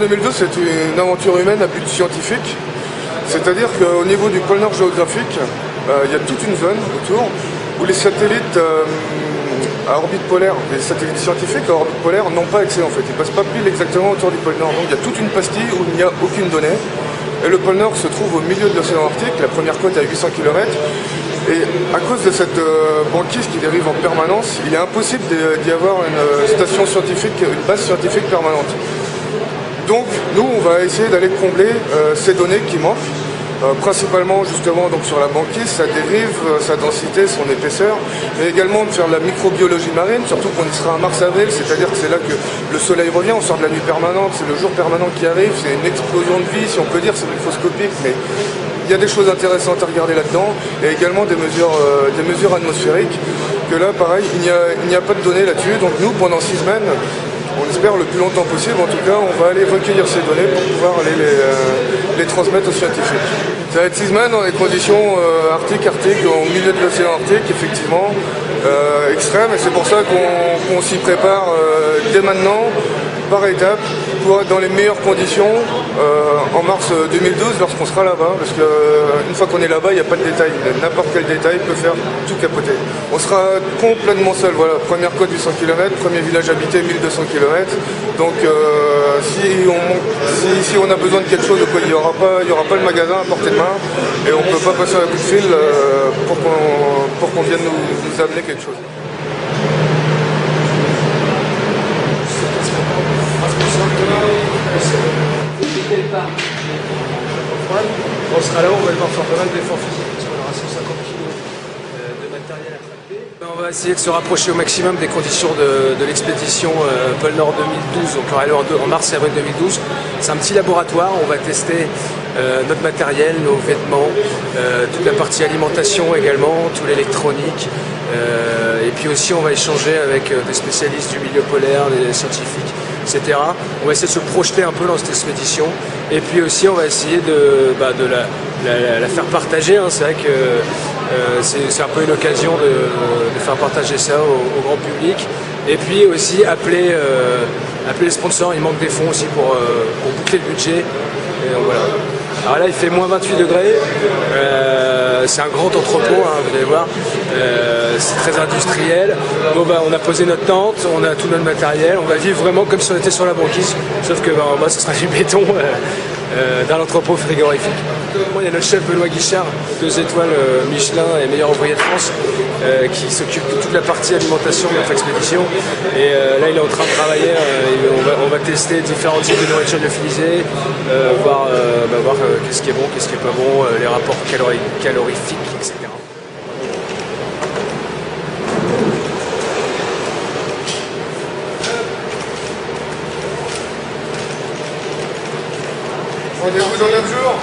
2012, c'est une aventure humaine à but scientifique. C'est-à-dire qu'au niveau du pôle Nord géographique, il y a toute une zone autour où les satellites à orbite polaire, les satellites scientifiques à orbite polaire n'ont pas accès en fait. Ils ne passent pas pile exactement autour du pôle Nord. Donc il y a toute une pastille où il n'y a aucune donnée. Et le pôle Nord se trouve au milieu de l'océan Arctique, la première côte à 800 km. Et à cause de cette banquise qui dérive en permanence, il est impossible d'y avoir une station scientifique, une base scientifique permanente. Donc nous, on va essayer d'aller combler ces données qui manquent, principalement justement donc, sur la banquise, sa dérive, sa densité, son épaisseur, mais également de faire de la microbiologie marine, surtout qu'on y sera en mars-avril, c'est-à-dire que c'est là que le soleil revient, on sort de la nuit permanente, c'est le jour permanent qui arrive, c'est une explosion de vie, si on peut dire, c'est microscopique, mais il y a des choses intéressantes à regarder là-dedans, et également des mesures atmosphériques, que là, pareil, il n'y a pas de données là-dessus, donc nous, pendant 6 semaines, on espère le plus longtemps possible, en tout cas, on va aller recueillir ces données pour pouvoir aller les transmettre aux scientifiques. Ça va être 6 semaines dans des conditions arctiques, au milieu de l'océan Arctique, effectivement, extrêmes, et c'est pour ça qu'on s'y prépare dès maintenant, par étapes, pour être dans les meilleures conditions en mars 2012 lorsqu'on sera là-bas, parce qu'une fois qu'on est là-bas, il n'y a pas de détail. N'importe quel détail peut faire tout capoter. On sera complètement seul, voilà, première côte 800 km, premier village habité 1200 km, donc si on a besoin de quelque chose, il n'y aura pas le magasin à portée de main, et on ne peut pas passer un coup de fil pour qu'on vienne nous amener quelque chose. On sera là, on va devoir faire pas mal d'efforts physiques parce qu'on aura 150 kg de matériel à trapper. On va essayer de se rapprocher au maximum des conditions de l'expédition pôle Nord 2012, donc aura lieu en mars et avril 2012. C'est un petit laboratoire, on va tester notre matériel, nos vêtements, toute la partie alimentation également, tout l'électronique. Et puis aussi on va échanger avec des spécialistes du milieu polaire, des scientifiques, etc. On va essayer de se projeter un peu dans cette expédition. Et puis aussi on va essayer de la faire partager. Hein. C'est vrai que c'est un peu une occasion de faire partager ça au grand public. Et puis aussi appeler les sponsors, il manque des fonds aussi pour boucler le budget. Et donc, voilà. Alors là il fait moins 28 degrés. C'est un grand entrepôt, hein, vous allez voir, c'est très industriel. Bon, on a posé notre tente, on a tout notre matériel, on va vivre vraiment comme si on était sur la banquise, sauf que en bas ce sera du béton dans l'entrepôt frigorifique. Il y a notre chef Benoît Guichard, 2 étoiles Michelin et meilleur ouvrier de France, qui s'occupe de toute la partie alimentation de notre expédition. Et là il est en train de travailler, on va tester différents types de nourriture lyophilisée, voir qu'est-ce qui est bon, qu'est-ce qui est pas bon, les rapports calorifiques, etc. Rendez-vous dans 9 jours.